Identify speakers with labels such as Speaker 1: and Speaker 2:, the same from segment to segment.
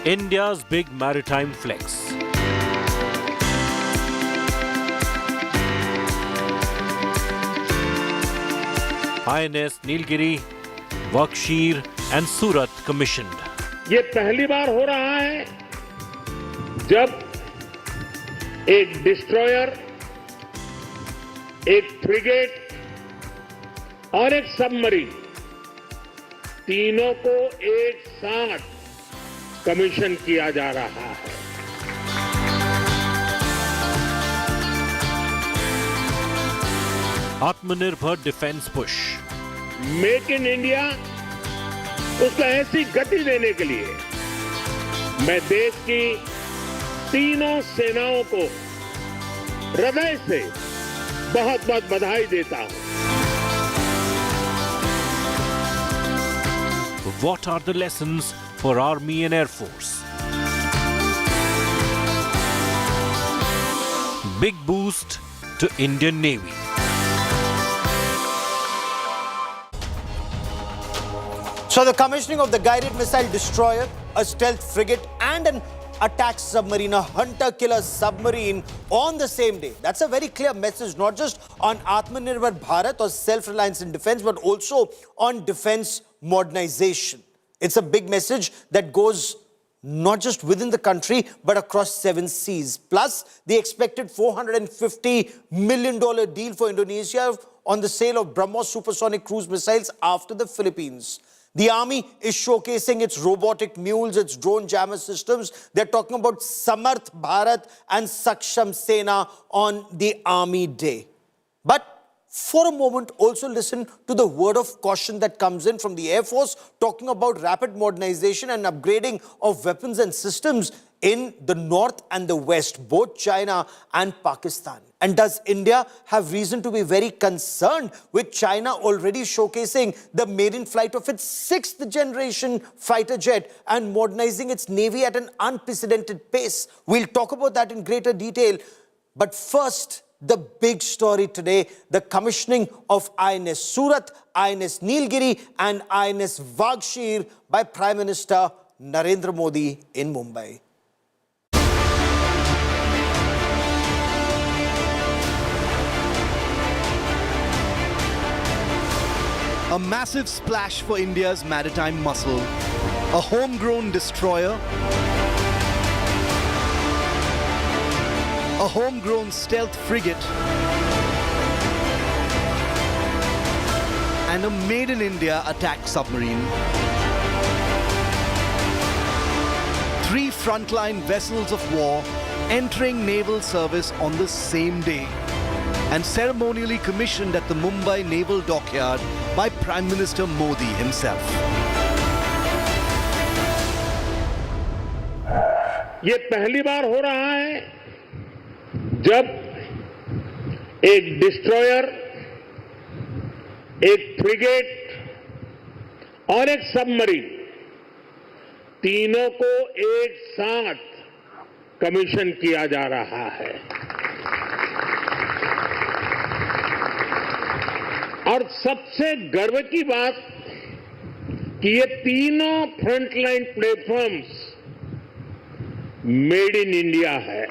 Speaker 1: India's big maritime flex. INS Nilgiri, Vagsheer and Surat commissioned.
Speaker 2: ये पहली बार हो रहा है जब एक डिस्ट्रॉयर, एक फ्रिगेट और एक सबमरीन तीनों को एक साथ कमीशन किया जा रहा है।
Speaker 1: Atmanirbhar defense push.
Speaker 2: Make in India उसको ऐसी गति देने के लिए मैं देश की तीनों सेनाओं को हृदय से बहुत बहुत बधाई देता हूं।
Speaker 1: What are the lessons for Army and Air Force? Big boost to Indian Navy.
Speaker 3: So the commissioning of the guided missile destroyer, a stealth frigate and an attack submarine, a hunter-killer submarine on the same day. That's a very clear message, not just on Atmanirbhar Bharat or self-reliance in defense, but also on defense modernization. It's a big message that goes not just within the country, but across 7 seas. Plus, the expected $450 million deal for Indonesia on the sale of BrahMos supersonic cruise missiles after the Philippines. The army is showcasing its robotic mules, its drone jammer systems. They're talking about Samarth Bharat and Saksham Sena on the Army Day. But for a moment, also listen to the word of caution that comes in from the Air Force, talking about rapid modernization and upgrading of weapons and systems in the north and the west, both China and Pakistan. And does India have reason to be very concerned with China already showcasing the maiden flight of its 6th generation fighter jet and modernizing its navy at an unprecedented pace? We'll talk about that in greater detail. But first, the big story today, the commissioning of INS Surat, INS Nilgiri and INS Vagsheer by Prime Minister Narendra Modi in Mumbai.
Speaker 4: A massive splash for India's maritime muscle, a homegrown destroyer, a homegrown stealth frigate, and a made-in-India attack submarine. 3 frontline vessels of war entering naval service on the same day and ceremonially commissioned at the Mumbai Naval Dockyard by Prime Minister Modi himself.
Speaker 2: ये पहली बार हो रहा है जब एक destroyer, एक frigate और एक सबमरीन तीनों को एक साथ कमीशन किया जा रहा है। और सबसे गर्व की बात कि ये तीनों frontline platforms made in India है।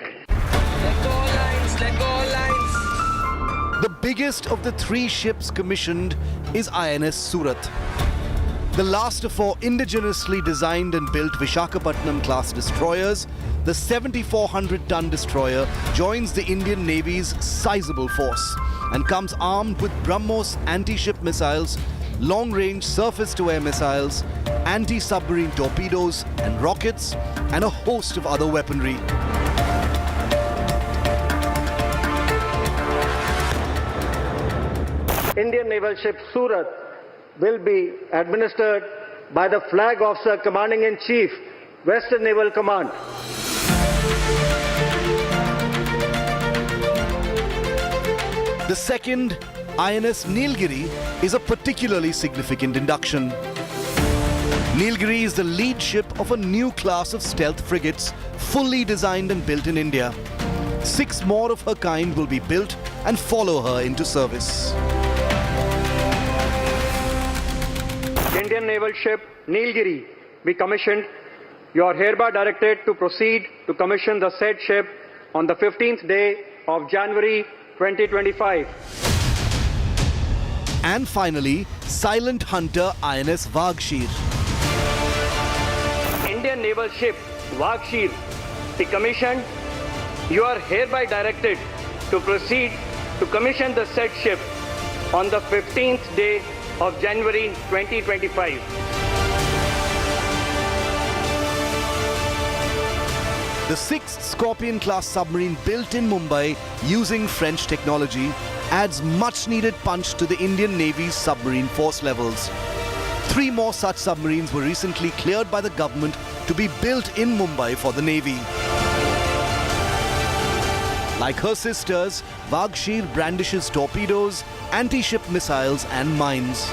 Speaker 4: The biggest of the 3 ships commissioned is INS Surat. The last of 4 indigenously designed and built Visakhapatnam-class destroyers, the 7,400-ton destroyer joins the Indian Navy's sizable force and comes armed with BrahMos anti-ship missiles, long-range surface-to-air missiles, anti-submarine torpedoes and rockets, and a host of other weaponry.
Speaker 5: Indian naval ship Surat will be administered by the Flag Officer Commanding-in-Chief, Western Naval Command.
Speaker 4: The second, INS Nilgiri, is a particularly significant induction. Nilgiri is the lead ship of a new class of stealth frigates, fully designed and built in India. 6 more of her kind will be built and follow her into service.
Speaker 5: Indian naval ship Nilgiri be commissioned You are hereby directed to proceed to commission the said ship on the 15th day of January 2025.
Speaker 4: And finally, Silent Hunter INS Vagsheer.
Speaker 5: Indian naval ship Vagsheer be commissioned. You are hereby directed to proceed to commission the said ship on the 15th day of January 2025.
Speaker 4: The sixth Scorpion-class submarine built in Mumbai using French technology adds much-needed punch to the Indian Navy's submarine force levels. 3 more such submarines were recently cleared by the government to be built in Mumbai for the Navy. Like her sisters, Vagsheer brandishes torpedoes, anti-ship missiles and mines.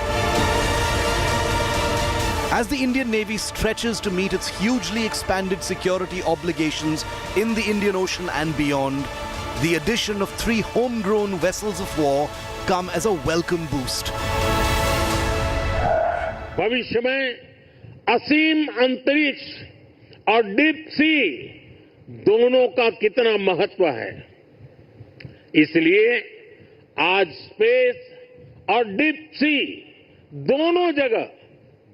Speaker 4: As the Indian Navy stretches to meet its hugely expanded security obligations in the Indian Ocean and beyond, the addition of 3 homegrown vessels of war come as a welcome boost.
Speaker 2: भविष्य में असीम अंतरिक्ष और deep sea दोनों का कितना महत्व है, इसलिए आज स्पेस और डीप सी दोनों जगह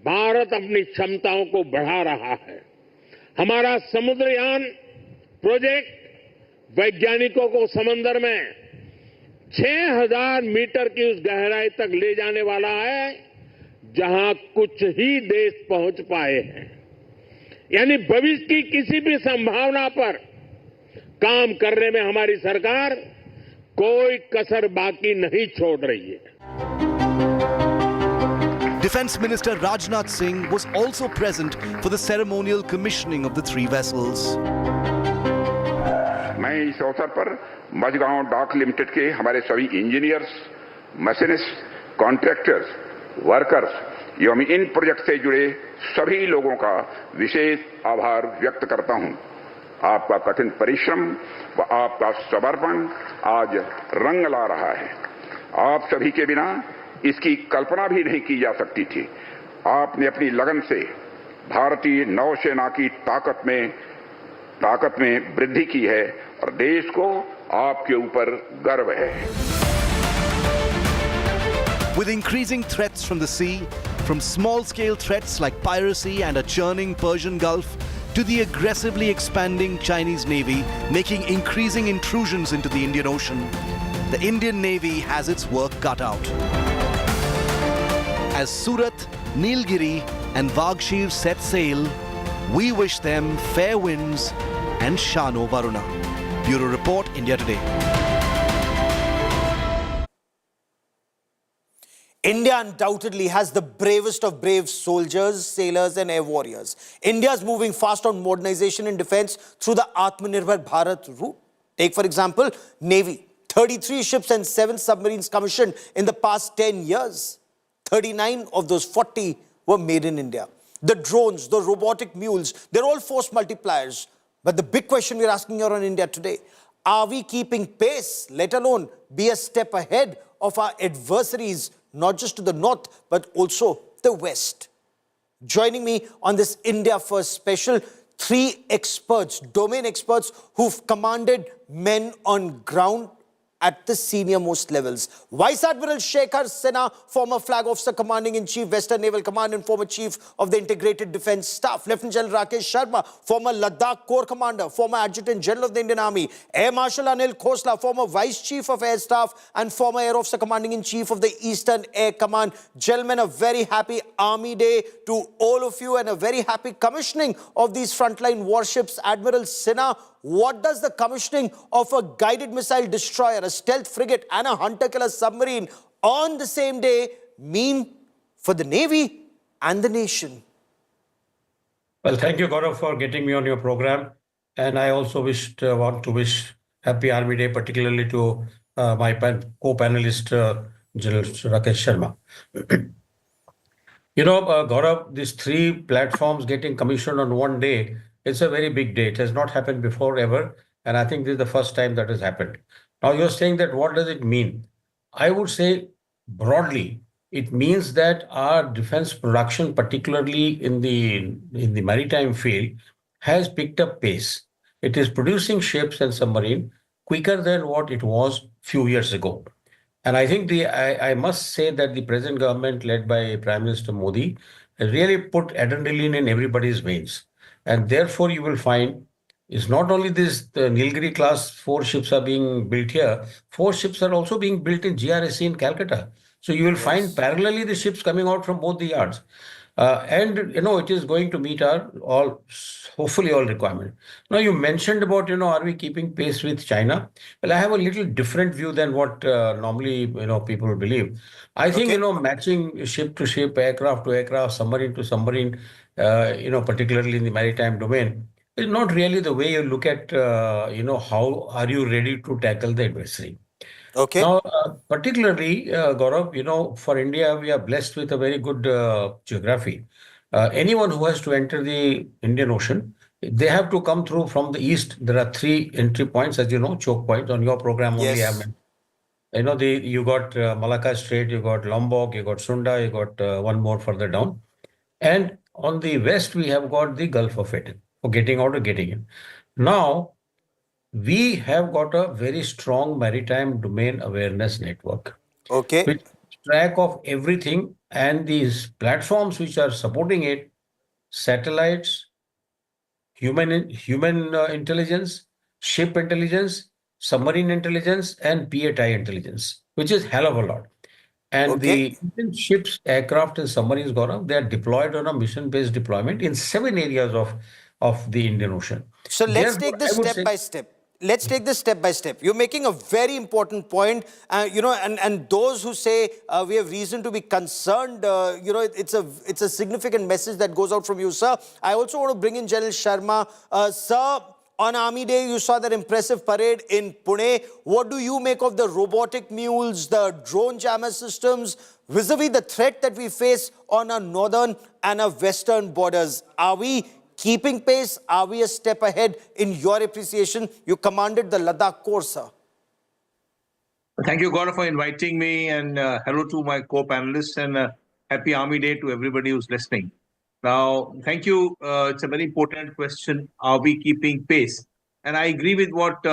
Speaker 2: भारत अपनी क्षमताओं को बढ़ा रहा है। हमारा समुद्रयान प्रोजेक्ट वैज्ञानिकों को समंदर में 6000 मीटर की उस गहराई तक ले जाने वाला है जहां कुछ ही देश पहुंच पाए हैं। यानी भविष्य की किसी भी संभावना पर काम करने में हमारी सरकार कोई कसर बाकी नहीं छोड़ रही है।
Speaker 4: Defence Minister Rajnath Singh was also present for the ceremonial commissioning of the 3 vessels.
Speaker 6: मैं इस अवसर पर मझगांव डॉक लिमिटेड के हमारे सभी इंजीनियर्स, मशीनिस्ट, कॉन्ट्रैक्टर्स, वर्कर्स एवं इन प्रोजेक्ट से जुड़े सभी लोगों का विशेष आभार व्यक्त करता हूं। आपका कठिन परिश्रम व आपका समर्पण आज रंग ला रहा है। आप सभी के बिना इसकी कल्पना भी नहीं की जा सकती थी। आपने अपनी लगन से भारतीय नौसेना की ताकत में वृद्धि की है और देश को आपके ऊपर गर्व है।
Speaker 4: With increasing threats from the sea, from small-scale threats like piracy and a churning Persian Gulf, to the aggressively expanding Chinese Navy making increasing intrusions into the Indian Ocean, the Indian Navy has its work cut out. As Surat, Nilgiri and Vagsheer set sail, we wish them fair winds and Shano Varuna. Bureau Report, India Today.
Speaker 3: India undoubtedly has the bravest of brave soldiers, sailors and air warriors. India is moving fast on modernization and defense through the Atmanirbhar Bharat route. Take for example, Navy. 33 ships and 7 submarines commissioned in the past 10 years. 39 of those 40 were made in India. The drones, the robotic mules, they're all force multipliers. But the big question we're asking here on India today, are we keeping pace, let alone be a step ahead of our adversaries, not just to the north, but also the west? Joining me on this India First special, 3 experts, domain experts who've commanded men on ground at the senior most levels. Vice Admiral Shekhar Sinha, former Flag Officer Commanding-in-Chief, Western Naval Command and former Chief of the Integrated Defence Staff. Lieutenant General Rakesh Sharma, former Ladakh Corps Commander, former Adjutant General of the Indian Army. Air Marshal Anil Khosla, former Vice Chief of Air Staff and former Air Officer Commanding-in-Chief of the Eastern Air Command. Gentlemen, a very happy Army Day to all of you and a very happy commissioning of these frontline warships. Admiral Sinha, what does the commissioning of a guided missile destroyer, a stealth frigate and a hunter-killer submarine on the same day mean for the Navy and the nation?
Speaker 7: Well, thank you, Gaurav, for getting me on your program. And I also want to wish Happy Army Day, particularly to my co-panelist, General Rakesh Sharma. Gaurav, these 3 platforms getting commissioned on one day, it's a very big day. It has not happened before ever. And I think this is the first time that has happened. Now you're saying that what does it mean? I would say broadly, it means that our defense production, particularly in the maritime field, has picked up pace. It is producing ships and submarine quicker than what it was few years ago. And I think I must say that the present government led by Prime Minister Modi has really put adrenaline in everybody's veins. And therefore you will find it's not only the Nilgiri class 4 ships are being built here, 4 ships are also being built in GRSC in Calcutta. So you will find parallelly the ships coming out from both the yards. And it is going to meet our hopefully all requirement. Now you mentioned about are we keeping pace with China? Well, I have a little different view than what normally people believe. I think matching ship to ship, aircraft to aircraft, submarine to submarine, particularly in the maritime domain, is not really the way you look at how are you ready to tackle the adversary.
Speaker 3: Okay.
Speaker 7: Now, particularly, Gaurav, for India, we are blessed with a very good geography. Anyone who has to enter the Indian Ocean, they have to come through from the east. There are 3 entry points, as you know, choke points. On your program only,
Speaker 3: Yes.
Speaker 7: I have mentioned. You got Malacca Strait, you got Lombok, you got Sunda, you got one more further down. And on the west, we have got the Gulf of Aden for getting out or getting in. Now, we have got a very strong maritime domain awareness network,
Speaker 3: Okay.
Speaker 7: which keeps track of everything, and these platforms which are supporting it, satellites, human intelligence, ship intelligence, submarine intelligence, and PATI intelligence, which is hell of a lot. And the Indian ships, aircraft, and submarines, Gaurav, they are deployed on a mission-based deployment in 7 areas of the Indian Ocean.
Speaker 3: So let's
Speaker 7: Therefore,
Speaker 3: take this
Speaker 7: I would
Speaker 3: step
Speaker 7: say-
Speaker 3: by step. Let's take this step by step. You're making a very important point, and those who say we have reason to be concerned, it's a significant message that goes out from you, sir. I also want to bring in General Sharma. Sir, on Army Day, you saw that impressive parade in Pune. What do you make of the robotic mules, the drone jammer systems, vis-a-vis the threat that we face on our northern and our western borders? Are we keeping pace? Are we a step ahead in your appreciation? You commanded the Ladakh Corps, sir.
Speaker 8: Thank you, Gaurav, for inviting me, and hello to my co-panelists, and happy Army Day to everybody who's listening. Now, thank you. It's a very important question. Are we keeping pace? And I agree with what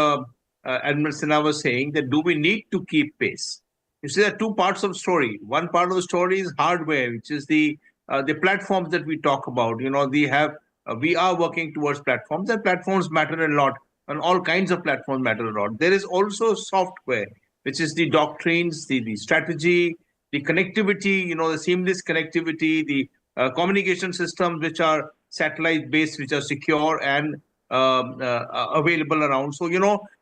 Speaker 8: Admiral Sinha was saying, that do we need to keep pace? You see, there are 2 parts of the story. One part of the story is hardware, which is the platforms that we talk about. We are working towards platforms, and platforms matter a lot, and all kinds of platforms matter a lot. There is also software, which is the doctrines, the strategy, the connectivity, the seamless connectivity, the communication systems which are satellite-based, which are secure and available around. So,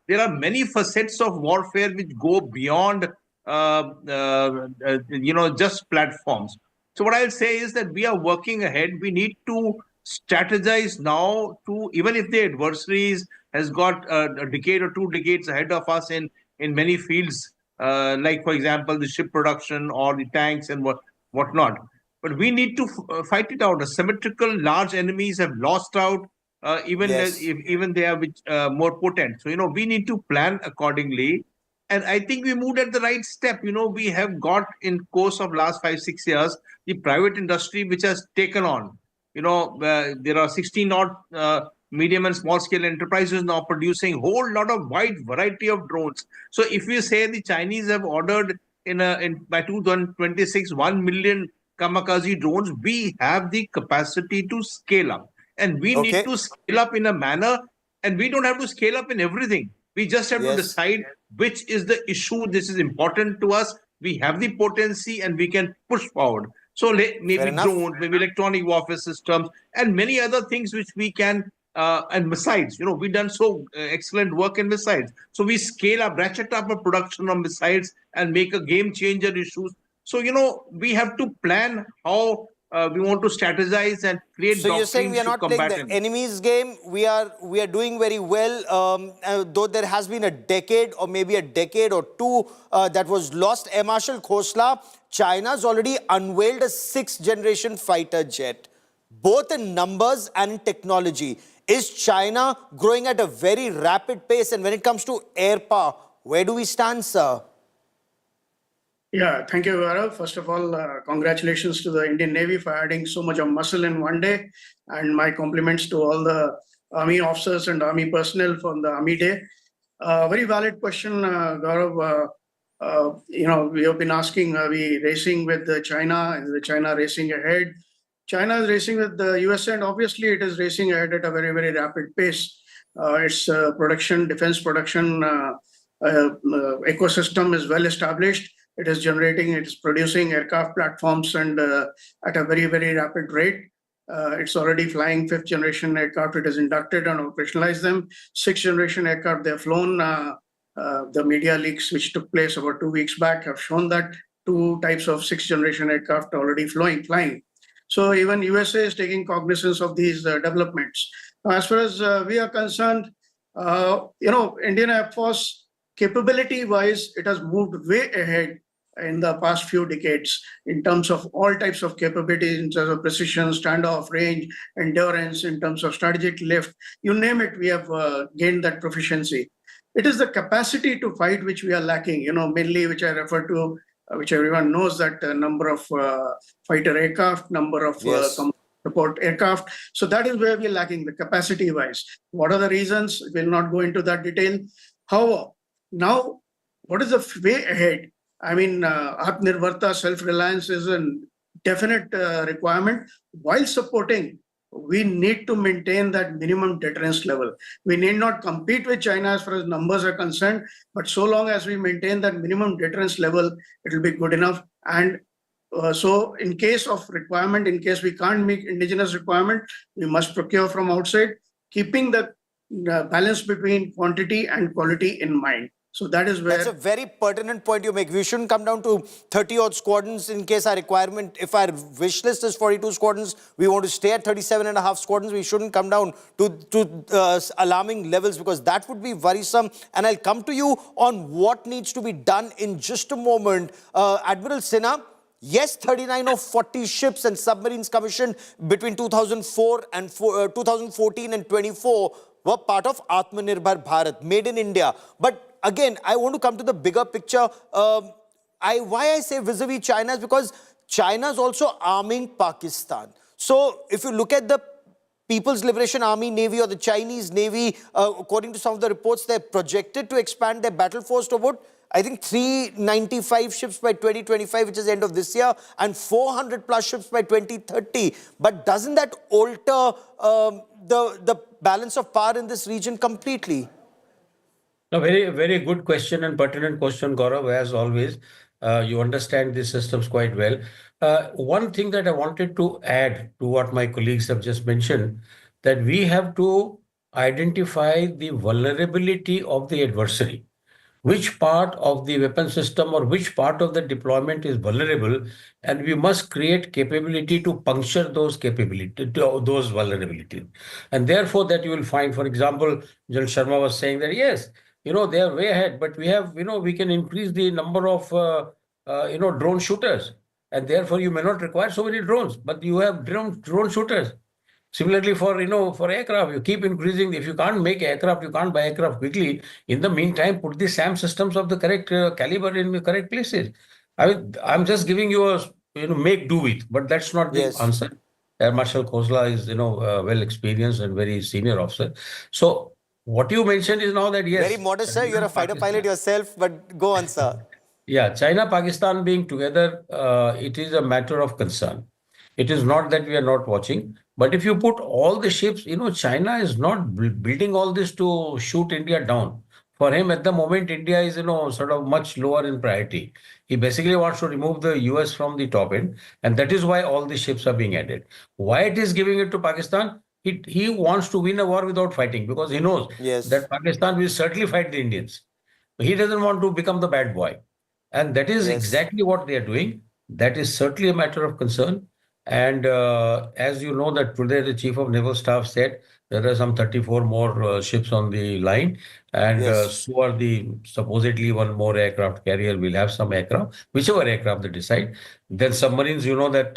Speaker 8: there are many facets of warfare which go beyond, just platforms. So what I'll say is that we are working ahead. We need to strategize now to, even if the adversaries has got a decade or 2 decades ahead of us in many fields, like, for example, the ship production or the tanks and whatnot. But we need to fight it out. Asymmetrical large enemies have lost out, even they are more potent. So, we need to plan accordingly. And I think we moved at the right step. We have got, in course of last 5-6 years, the private industry which has taken on. There are 16 odd medium and small scale enterprises now producing a whole lot of wide variety of drones. So if we say the Chinese have ordered by 2026 1 million kamikaze drones, we have the capacity to scale up, and we need to scale up in a manner, and we don't have to scale up in everything. We just have to decide which is the issue. This is important to us. We have the potency, and we can push forward. So maybe drones, maybe electronic warfare systems, and many other things which we can, and missiles. We've done so excellent work in missiles. So we scale up, ratchet up a production of missiles and make a game changer issues. So, we have to plan how we want to strategize and create.
Speaker 3: So you're saying we are not playing the enemy's game. We are doing very well, though there has been a decade or maybe a decade or 2 that was lost. Air Marshal Khosla, China's already unveiled a 6th generation fighter jet, both in numbers and in technology. Is China growing at a very rapid pace? And when it comes to air power, where do we stand, sir?
Speaker 9: Yeah, thank you, Gaurav. First of all, congratulations to the Indian Navy for adding so much of muscle in one day. And my compliments to all the Army officers and Army personnel from the Army Day. Very valid question, Gaurav. We have been asking, are we racing with China? Is China racing ahead? China is racing with the USA, and obviously it is racing ahead at a very, very rapid pace. Its defense production ecosystem is well established. It is producing aircraft platforms and at a very, very rapid rate. It's already flying fifth generation aircraft. It has inducted and operationalized them. Sixth generation aircraft they have flown. The media leaks which took place about 2 weeks back have shown that two types of sixth generation aircraft already flying. So even USA is taking cognizance of these developments. As far as we are concerned, Indian Air Force capability-wise, it has moved way ahead in the past few decades in terms of all types of capabilities, in terms of precision, standoff, range, endurance, in terms of strategic lift. You name it, we have gained that proficiency. It is the capacity to fight which we are lacking, mainly which I refer to, which everyone knows, that number of fighter aircraft, number of support aircraft. So that is where we're lacking, the capacity wise. What are the reasons? We'll not go into that detail. However, now what is the way ahead? I mean, Atmanirbharta, self-reliance is a definite requirement. While supporting, we need to maintain that minimum deterrence level. We need not compete with China as far as numbers are concerned, but so long as we maintain that minimum deterrence level, it will be good enough. And so in case of requirement, in case we can't meet indigenous requirement, we must procure from outside, keeping the balance between quantity and quality in mind. So that is where...
Speaker 3: That's a very pertinent point you make. We shouldn't come down to 30-odd squadrons in case our requirement, if our wish list is 42 squadrons, we want to stay at 37.5 squadrons. We shouldn't come down to alarming levels, because that would be worrisome. And I'll come to you on what needs to be done in just a moment. Admiral Sinha, yes, 39 of 40 ships and submarines commissioned between 2014 and 24 were part of Atmanirbhar Bharat, made in India. But again, I want to come to the bigger picture. Why I say vis-a-vis China is because China is also arming Pakistan. So if you look at the People's Liberation Army Navy or the Chinese Navy, according to some of the reports, they're projected to expand their battle force to about, I think, 395 ships by 2025, which is the end of this year, and 400 plus ships by 2030. But doesn't that alter the balance of power in this region completely?
Speaker 7: A very, very good question and pertinent question, Gaurav, as always. You understand these systems quite well. One thing that I wanted to add to what my colleagues have just mentioned, that we have to identify the vulnerability of the adversary. Which part of the weapon system or which part of the deployment is vulnerable, and we must create capability to puncture those those vulnerabilities. And therefore, that you will find, for example, General Sharma was saying that, yes, they are way ahead, but we have, we can increase the number of, drone shooters. And therefore, you may not require so many drones, but you have drone shooters. Similarly, for aircraft, you keep increasing. If you can't make aircraft, you can't buy aircraft quickly. In the meantime, put the SAM systems of the correct caliber in the correct places. I'm just giving you a make do with, but that's not the answer. Air Marshal Khosla is well experienced and very senior officer. So what you mentioned is now that, yes,
Speaker 3: very modest, sir. You're a fighter pilot yourself, but go on, sir.
Speaker 7: Yeah, China, Pakistan being together, it is a matter of concern. It is not that we are not watching, but if you put all the ships, China is not building all this to shoot India down. For him, at the moment, India is, sort of much lower in priority. He basically wants to remove the US from the top end, and that is why all the ships are being added. Why it is giving it to Pakistan? He wants to win a war without fighting, because he knows that Pakistan will certainly fight the Indians. He doesn't want to become the bad boy. And that is exactly what they are doing. That is certainly a matter of concern. And as you know, that today the Chief of Naval Staff said there are some 34 more ships on the line, and so are the supposedly one more aircraft carrier will have some aircraft, whichever aircraft they decide. Then submarines, that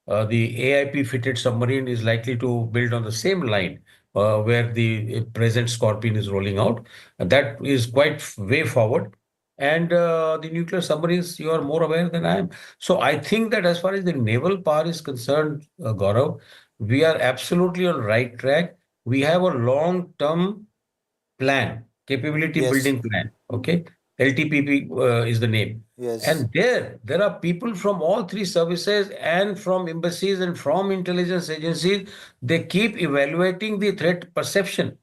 Speaker 7: the AIP fitted submarine is likely to build on the same line where the present Scorpion is rolling out. That is quite way forward. And the nuclear submarines, you are more aware than I am. So I think that as far as the naval power is concerned, Gaurav, we are absolutely on right track. we have a long-term plan, capability
Speaker 3: Yes.
Speaker 7: building plan. Okay, LTPP is the name.
Speaker 3: Yes.
Speaker 7: And there are people from all three services and from embassies and from intelligence agencies. They keep evaluating the threat perception.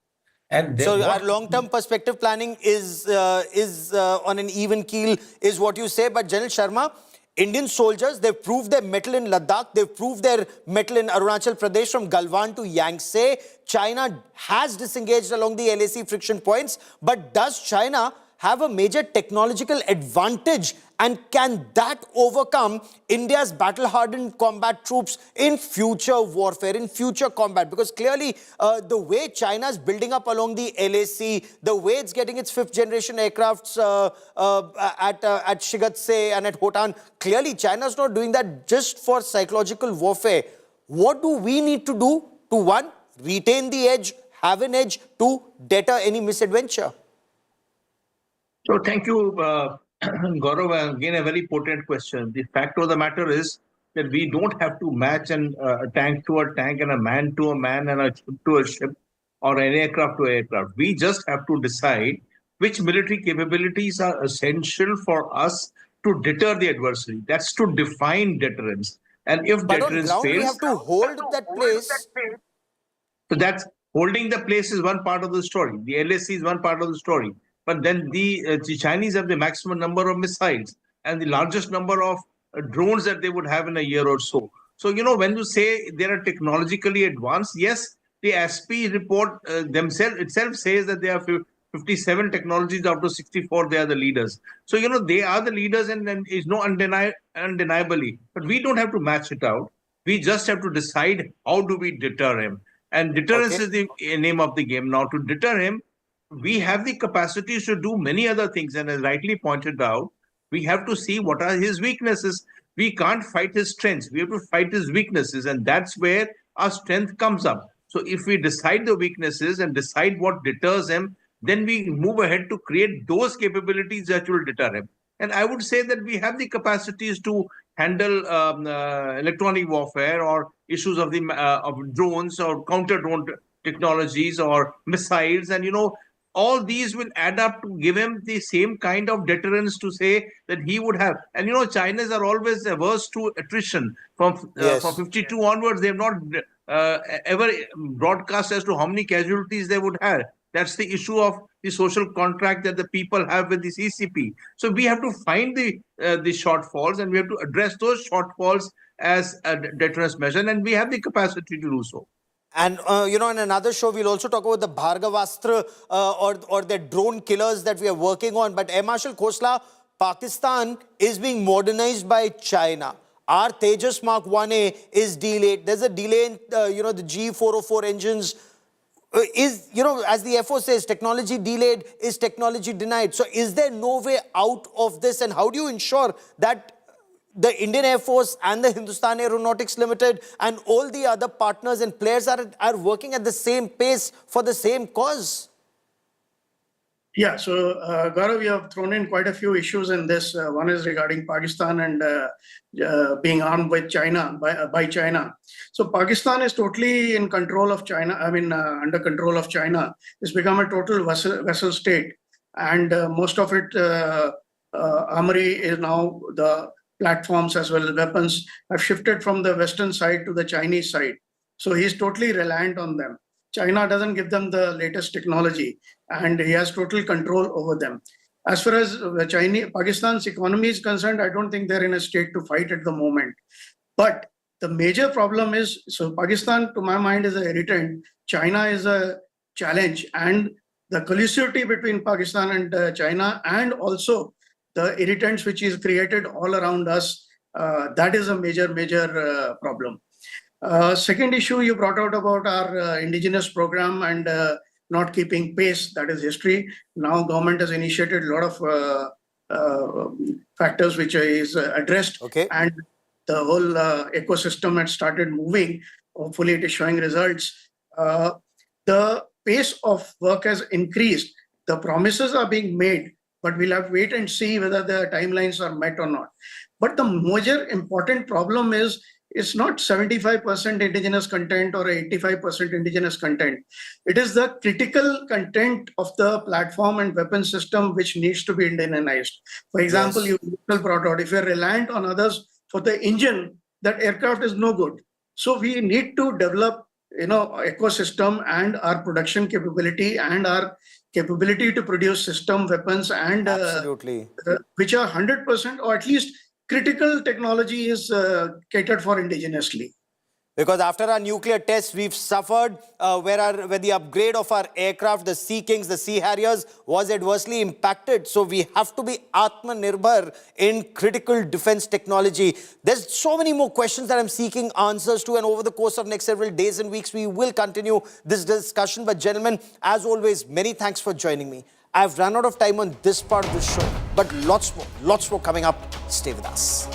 Speaker 7: And
Speaker 3: So our
Speaker 7: what
Speaker 3: long-term perspective planning is on an even keel, is what you say. But General Sharma, Indian soldiers, they've proved their mettle in Ladakh, they've proved their mettle in Arunachal Pradesh from Galwan to Yangtze. China has disengaged along the LAC friction points, but does China have a major technological advantage, and can that overcome India's battle-hardened combat troops in future warfare, in future combat? Because clearly the way China is building up along the LAC, the way it's getting its fifth generation aircrafts at Shigatse and at Hotan, clearly China's not doing that just for psychological warfare. What do we need to do to, one, retain the edge, have an edge, to deter any misadventure?
Speaker 8: So thank you, Gaurav. Again, a very potent question. The fact of the matter is that we don't have to match a tank to a tank and a man to a man and a ship to a ship or an aircraft to aircraft. We just have to decide which military capabilities are essential for us to deter the adversary. That's to define deterrence. And if
Speaker 3: But on
Speaker 8: deterrence
Speaker 3: ground, we
Speaker 8: fails,
Speaker 3: have to hold that place.
Speaker 8: so that's holding the place is one part of the story. The LAC is one part of the story. But then the Chinese have the maximum number of missiles and the largest number of drones that they would have in a year or so. So, you know, when you say they are technologically advanced, yes, the ASPI report itself says that they are 57 technologies out of 64, they are the leaders. So, you know, they are the leaders and is no undeniably. But we don't have to match it out. We just have to decide how do we deter him. And deterrence is the name of the game. Now, to deter him, we have the capacities to do many other things. And as rightly pointed out, we have to see what are his weaknesses. We can't fight his strengths. We have to fight his weaknesses. And that's where our strength comes up. So if we decide the weaknesses and decide what deters him, then we move ahead to create those capabilities that will deter him. And I would say that we have the capacities to handle electronic warfare or issues of drones or counter-drone technologies or missiles. And, you know, all these will add up to give him the same kind of deterrence to say that he would have. And, you know, Chinese are always averse to attrition. From 52 onwards, they have not ever broadcast as to how many casualties they would have. That's the issue of the social contract that the people have with the CCP. So we have to find the shortfalls, and we have to address those shortfalls as a deterrence measure, and we have the capacity to do so.
Speaker 3: And, you know, in another show, we'll also talk about the Bhargavastra or the drone killers that we are working on. But Air Marshal Khosla, Pakistan is being modernized by China. Our Tejas Mark 1A is delayed. There's a delay in, you know, the G404 engines. Is, you know, as the FO says, technology delayed is technology denied. So is there no way out of this? And how do you ensure that the Indian Air Force and the Hindustan Aeronautics Limited and all the other partners and players are working at the same pace for the same cause?
Speaker 9: Yeah, so Gaurav, you have thrown in quite a few issues in this. One is regarding Pakistan and being armed with China, by China. So Pakistan is totally in control of China, under control of China. It's become a total vassal state. And most of it, armory is now, the platforms as well as weapons have shifted from the Western side to the Chinese side. So he's totally reliant on them. China doesn't give them the latest technology, and he has total control over them. As far as Pakistan's economy is concerned, I don't think they're in a state to fight at the moment. But the major problem is, so Pakistan, to my mind, is an irritant. China is a challenge, and the collusivity between Pakistan and China, and also the irritants which is created all around us, that is a major problem. Second issue you brought out about our indigenous program and not keeping pace, that is history. Now government has initiated a lot of factors which is addressed, and the whole ecosystem had started moving. Hopefully it is showing results. The pace of work has increased. The promises are being made, but we'll have to wait and see whether the timelines are met or not. But the major important problem is is not 75% indigenous content or 85% indigenous content. It is the critical content of the platform and weapon system which needs to be indigenized. For example,
Speaker 3: Yes.
Speaker 9: you product. If you're reliant on others for the engine, that aircraft is no good. So we need to develop, ecosystem and our production capability and our capability to produce system weapons and
Speaker 3: Absolutely.
Speaker 9: which are 100% or at least critical technology is catered for indigenously.
Speaker 3: Because after our nuclear tests, we've suffered where the upgrade of our aircraft, the Sea Kings, the Sea Harriers, was adversely impacted. So we have to be Atmanirbhar in critical defense technology. There's so many more questions that I'm seeking answers to, and over the course of next several days and weeks, we will continue this discussion. But gentlemen, as always, many thanks for joining me. I've run out of time on this part of the show, but lots more coming up. Stay with us.